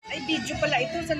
Ay, video pala ito. Sa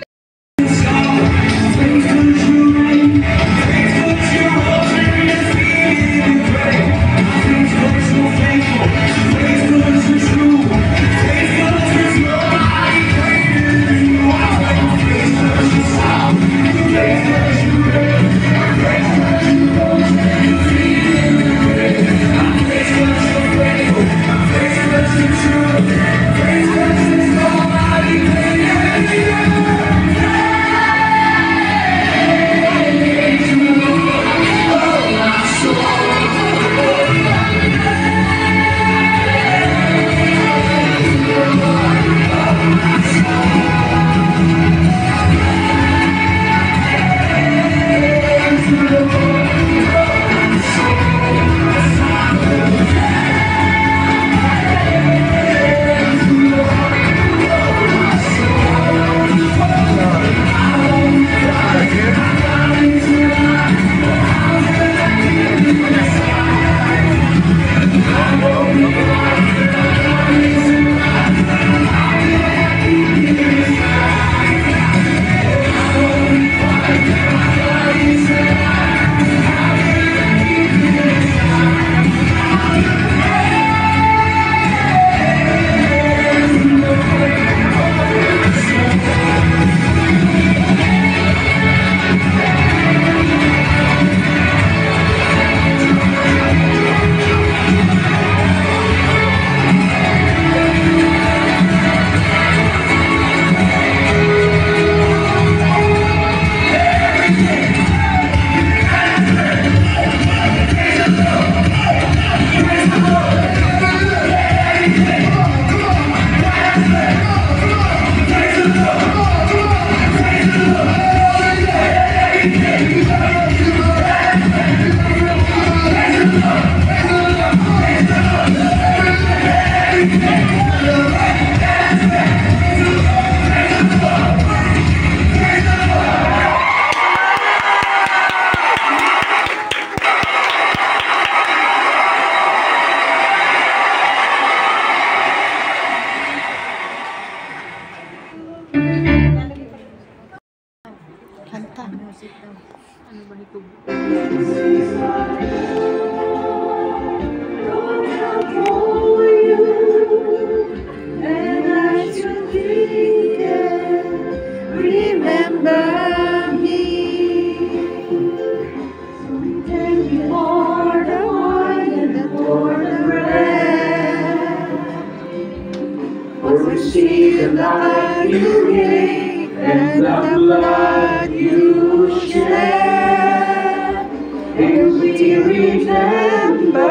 See the light you gave and the blood you shed, and we remember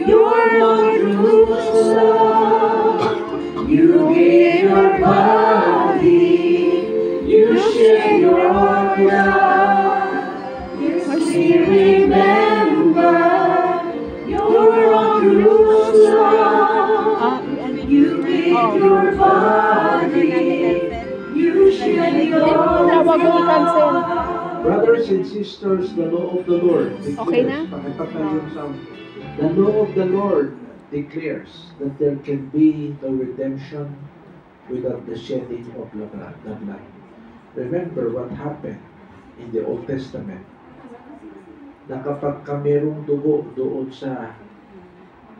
your wondrous love. You gave your body, you shed your blood. Yes, we remember your wondrous love. You gave your body, you shed your blood. Brothers and sisters, the law of the Lord declares, the law of the Lord declares that there can be no redemption without the shedding of the blood. Remember what happened in the Old Testament, na kapag merong dugo doon sa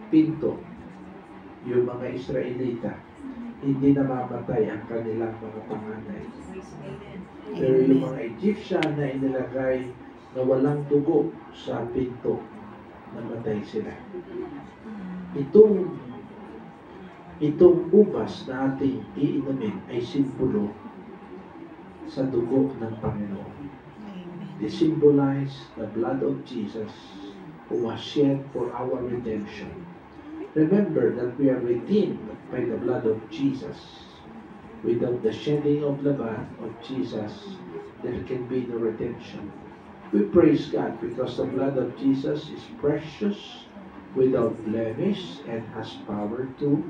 pinto, yung mga Israelita, hindi namamatay ang kanilang mga panganay. Pero yung mga Egyptian na inilagay na walang dugo sa pinto, namatay sila. Itong ubas na ating iinumin ay simbolo sa dugo ng Panginoon. They symbolize the blood of Jesus who was shed for our redemption. Remember that we are redeemed by the blood of Jesus. Without the shedding of the blood of Jesus, there can be no redemption. We praise God because the blood of Jesus is precious, without blemish, and has power to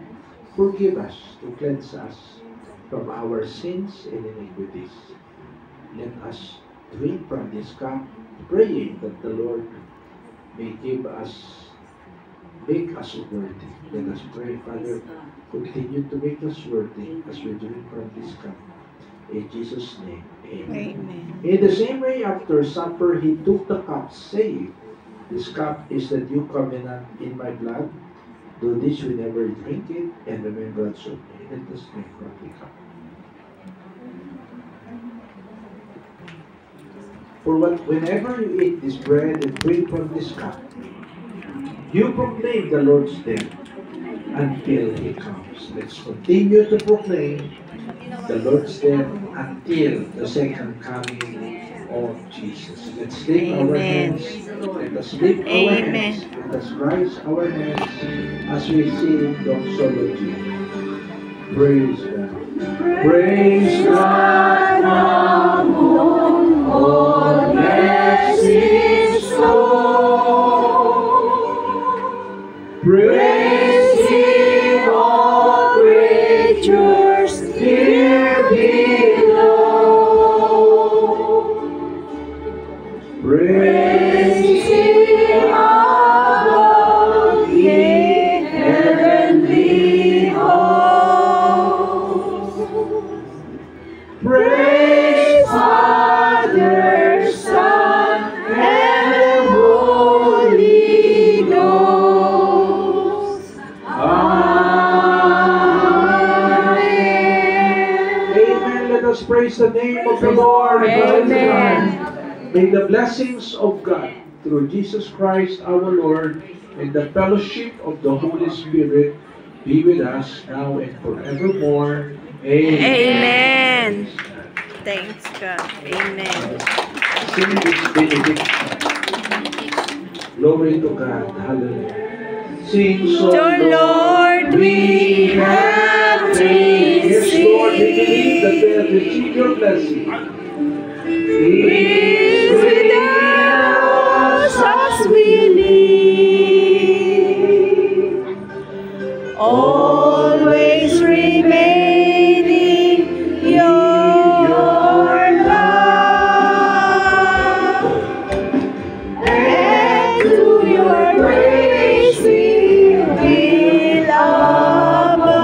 forgive us, to cleanse us from our sins and iniquities. Let us drink from this cup, praying that the Lord may give us make us worthy. Let us pray, Father, continue to make us worthy as we drink from this cup. In Jesus' name, amen. Amen. In the same way, after supper, he took the cup, saying, "This cup is the new covenant in my blood. Do this whenever you drink it, and remembrance of me." Let us drink from the cup. For whenever you eat this bread and drink from this cup, you proclaim the Lord's death until He comes. Let's continue to proclaim the Lord's death until the second coming of Jesus. Let's lift our Amen. hands. Let us lift our hands. Let us rise our hands as we sing doxology. Praise God. Praise God from whom all blessings flow. Praise Him, all creatures here below. Praise Him above, ye heavenly hosts. Praise Father, Son, and Holy Ghost. Amen. Amen. Let us praise the name of the Lord. Amen. May the blessings of God through Jesus Christ our Lord and the fellowship of the Holy Spirit be with us now and forevermore. Amen. Amen. Thanks God. Amen. Sing this benediction. Glory to God. Hallelujah. Sing so, So Lord, we have Yes, Lord, we believe that received. they have received your blessing. Is with us as we live, always remaining your love, and to your grace we will abide.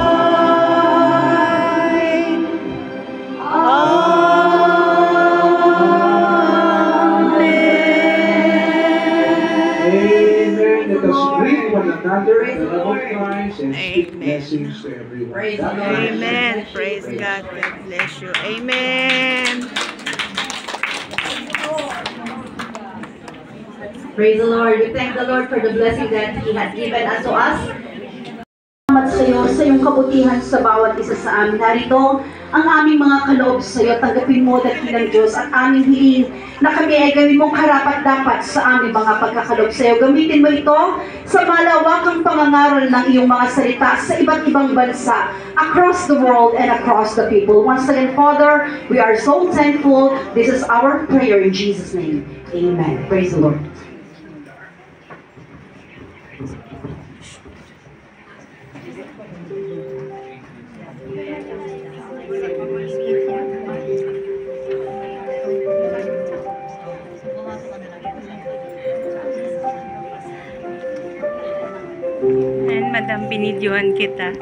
Amen. Let us greet one another in the love of Christ and speak Amen. blessings to everyone. Praise God the bless Lord. you. Amen. Praise God. God bless you. Amen. Praise the Lord. We thank the Lord for the blessing that He has given unto us. Salamat sa iyo, sa iyong kabutihan sa bawat isa sa amin. Narito ang aming mga kaloob sa iyo. Tanggapin mo dakilang Diyos at aming hiling na kami ay gawin mong karapat-dapat sa aming mga pagkakaloob sa iyo. Gamitin mo ito sa malawakang pangangaral ng iyong mga salita sa iba't ibang bansa, across the world and across the people. Once again, Father, we are so thankful. This is our prayer in Jesus' name. Amen. Praise the Lord. And Madam, binidyohan kita.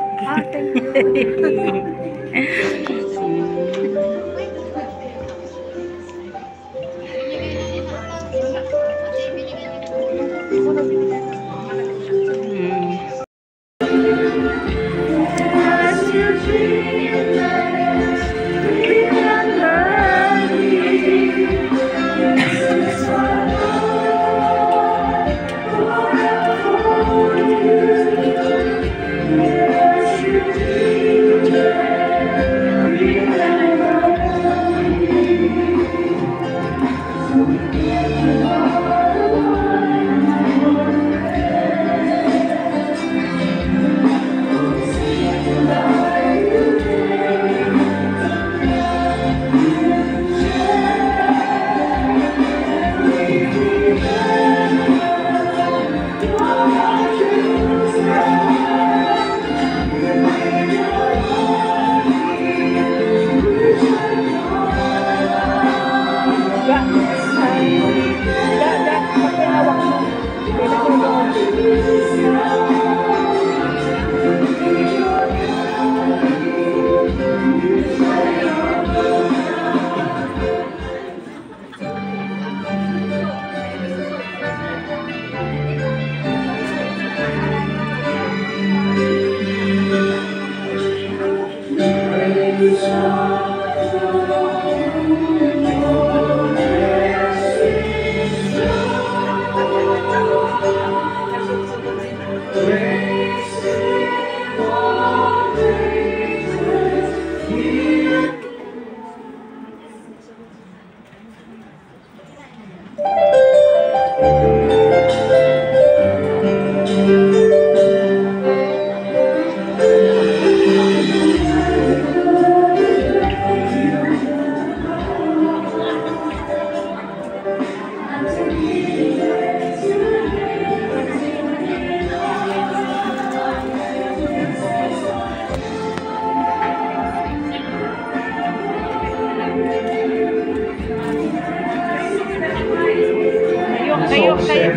Kayo, also kayo. said,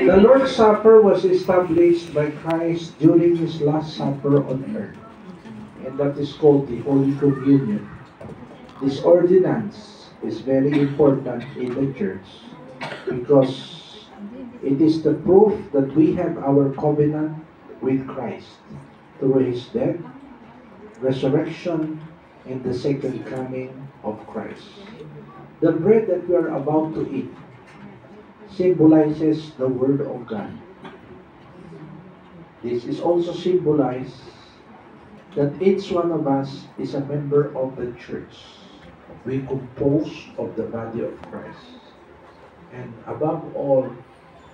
the Lord's Supper was established by Christ during His last supper on earth, and that is called the Holy Communion. This ordinance is very important in the church because it is the proof that we have our covenant with Christ through His death, resurrection, and the second coming of Christ. The bread that we are about to eat symbolizes the Word of God. This is also symbolized that each one of us is a member of the church. We compose of the body of Christ. And above all,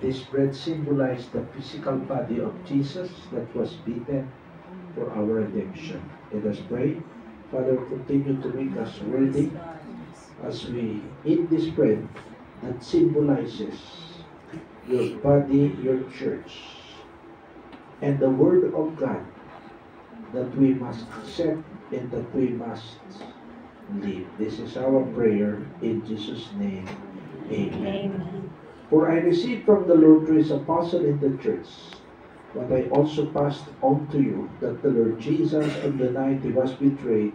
this bread symbolizes the physical body of Jesus that was beaten for our redemption. Let us pray. Father, continue to make us worthy as we eat this bread that symbolizes your body, your church, and the Word of God that we must accept and that we must live. This is our prayer in Jesus' name. Amen. For I received from the Lord through His apostle in the church what I also passed on to you, that the Lord Jesus, on the night He was betrayed,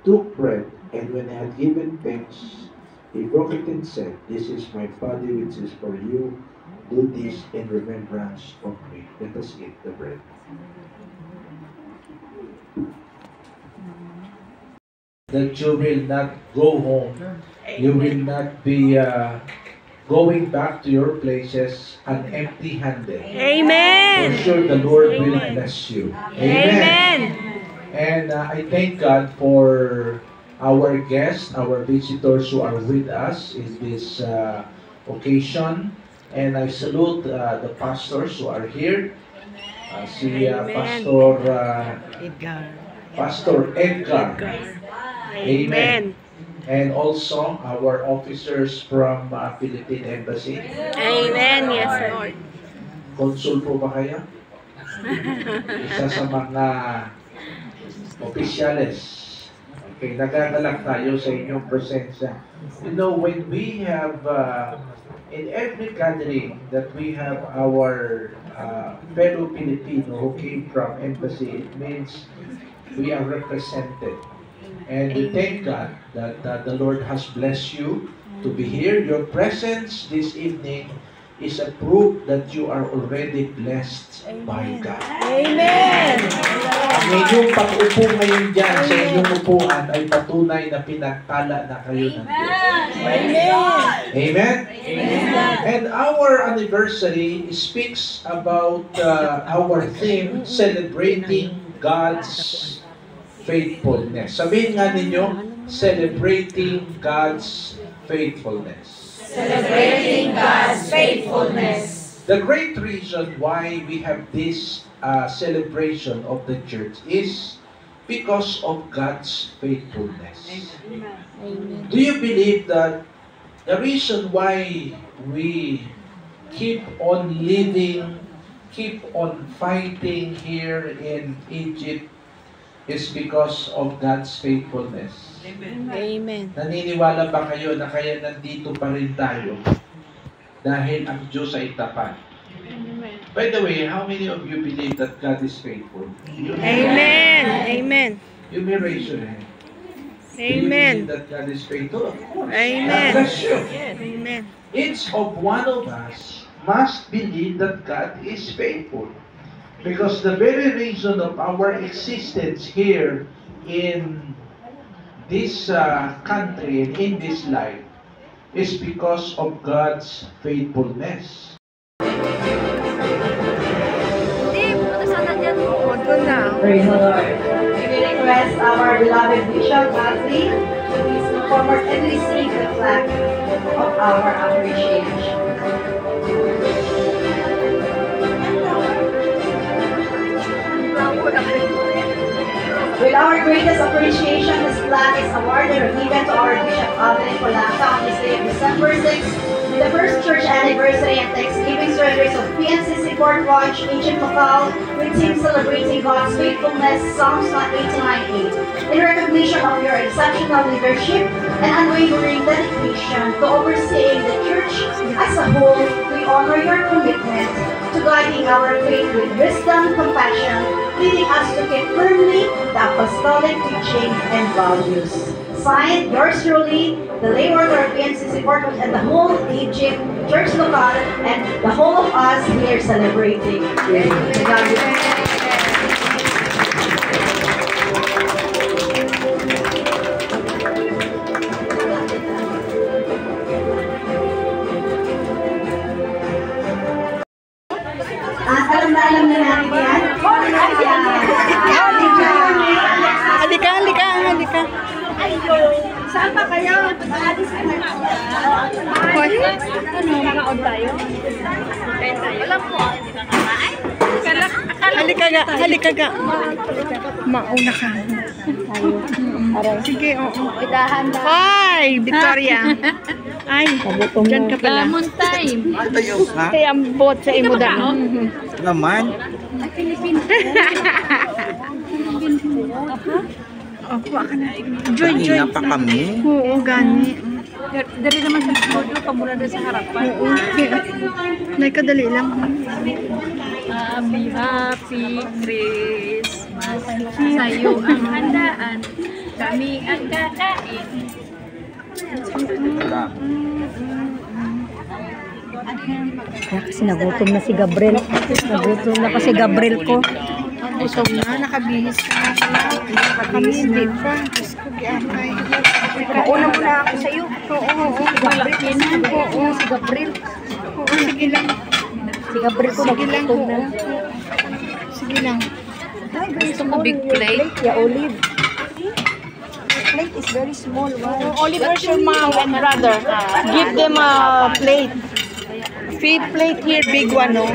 took bread, and when He had given thanks, He broke it and said, "This is my body which is for you. Do this in remembrance of me." Let us eat the bread. That you will not go home. You will not be going back to your places empty-handed. Amen. For sure the Lord will bless you. Amen. And I thank God for our guests, our visitors who are with us in this occasion. And I salute the pastors who are here. Si Pastor Edgar. Amen. And also our officers from Philippine Embassy. Amen. Yes, Lord. Consul po ba kayo? Isa sa mga opisyales. Okay, nagagalak tayo sa inyong presensya. You know, when we have, in every gathering that we have our fellow Filipino who came from embassy, it means we are represented. And we thank God that the Lord has blessed you to be here. Your presence this evening is a proof that you are already blessed by God. Amen. Ang inyong pag-upo ngayon dyan sa inyong upuan ay patunay na pinagpala na kayo ng Diyos. Amen. Amen? And our anniversary speaks about our theme, celebrating God's faithfulness. Sabihin nga ninyo, celebrating God's faithfulness. Celebrating God's faithfulness. The great reason why we have this celebration of the church is because of God's faithfulness. Amen. Do you believe that the reason why we keep on living, keep on fighting here in Egypt is because of God's faithfulness? Amen. Naniniwala ba kayo na kaya nandito pa rin tayo dahil ang Diyos ay tapat? By the way, how many of you believe that God is faithful? Amen. Amen. You may raise your hand. Do you Amen. believe that God is faithful? Of course. Amen. God bless you. Amen. Each of one of us must believe that God is faithful. Because the very reason of our existence here in this country and in this life is because of God's faithfulness. Praise the Lord. We request our beloved Bishop Ashley to please come forward and receive the flag of our appreciation. Will our greatest appreciation, this plaque is awarded or given to our Bishop Alvin Polacca on this day of December 6th, with the first church anniversary and Thanksgiving service of PNCC Court Watch, Agent Local, with team celebrating God's faithfulness, Psalms 89:8. In recognition of your exceptional leadership and unwavering dedication to overseeing the church as a whole, we honor your commitment to guiding our faith with wisdom, compassion, leading us to keep firmly the apostolic teaching and values. Signed, yours truly, the lay order of PNCC Court and the whole Egypt Church Local and the whole of us here celebrating. Alam na natin yan. Halika. Saan pa kayo? Makaon tayo? Alam po, Halika ga. Mauna ka. Sige, oo. Hi, Victoria. Ay, dyan ka pala. Lamon time. Kaya ang bot sa imo da. Naman. Opo, ka na. Joy. Kanina pa kami. Oo, gani. Dari naman sa studio, pamula na sa harapan. Oo. Kadali lang. Happy Christmas. Sa'yo ang handaan. Kami ang kakain. Kaya kasi nagutom na si Gabriel. Nagutom na kasi Gabriel ko. Gutom na, nakabihis na. Kami hindi pa. Diyos ko, giamay. Mauna muna ako sa iyo. Oo. Malaki na. Oo, si Gabriel. Oo, sige lang. Si Gabriel ko nagutom na. Sige lang. Ay, very Gusto mo small. big plate? Yeah, olive. The plate is very small. Wow. Oliver, your mom and brother. Give them a plate. Feed plate here, big one, no?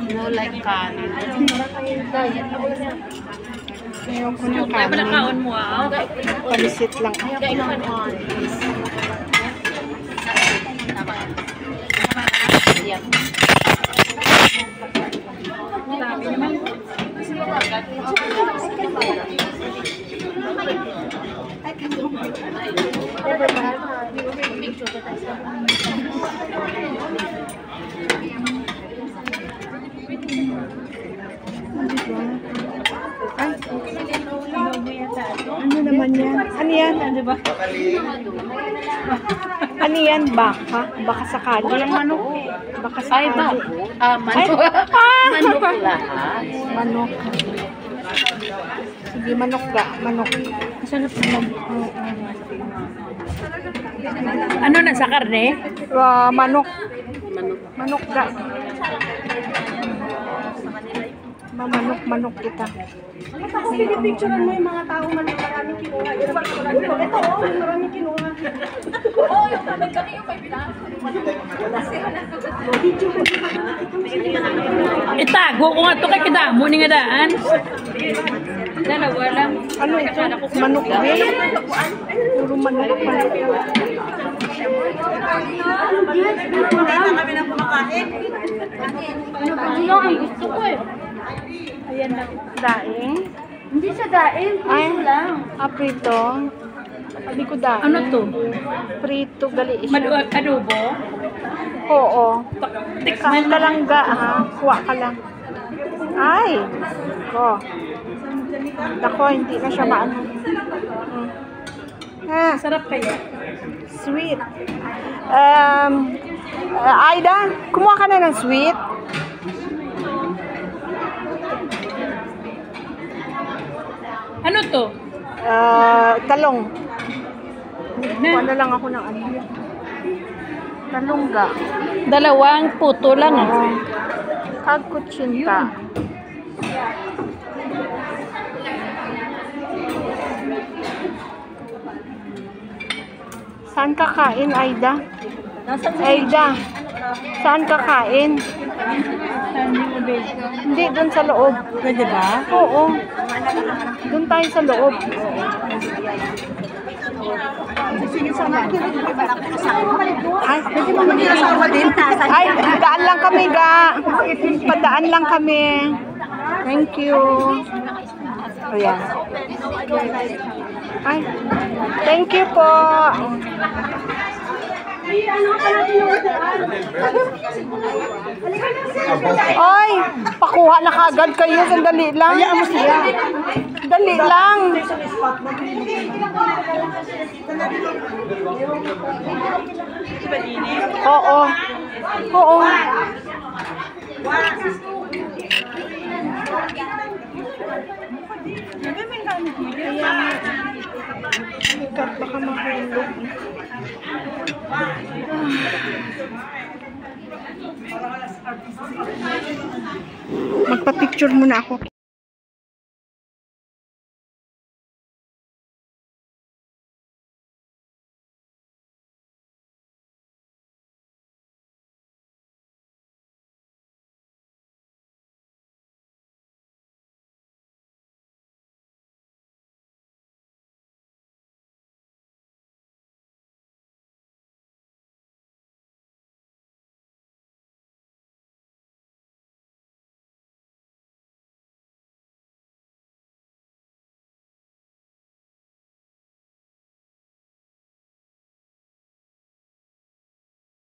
No, like kanin. Ayaw ko ng Ay, kanin. kaon mo ah. Palisit lang. Ay. Ano naman yan? Ano yan? Ano yan? Baka? Baka sakali. Walang manok. Baka sakali. Manok. Manok lahat. Manok. Sige, manok ka. Manok. Masarap naman. Ano na sa karne? Manok. Manok ka. Manok kita. Tapos pinipicturean mo yung mga tao maraming kinuha. Ito, maraming kinuha. Itago ko nga ito kay kidamo ni nga daan. Dalawa lang. Ano ito? Manok din? Puro manok. Ano ang gusto ko eh? Ayan na. Daing? Hindi siya daing, prito lang. Prito. Hindi ko daing. Ano to? Prito, gali siya. Adobo? Oo. Kain ka lang ga, ha? Kuha ka lang. Ay! Ko. Nako, hindi na siya maano. Sarap kaya. Sweet. Aida, kumuha ka na ng sweet. Ano to? Talong. Kuha na lang ako ng ano. Talong ga. Dalawang puto lang ah. Kagkutsinta. Saan ka kain, Aida? Aida, saan ka kain? Hindi, doon sa loob. Pwede ba? Oo. Doon tayo sa loob. Ay, pwede mo mag-asawa din. Ay, daan lang kami, ga. Padaan lang kami. Thank you. Ayan. Ay, thank you po. Ay, pakuha na kagad kayo. Sandali lang. Dali lang. Oo. Oo. Baka mahulog. Magpa-picture muna ako.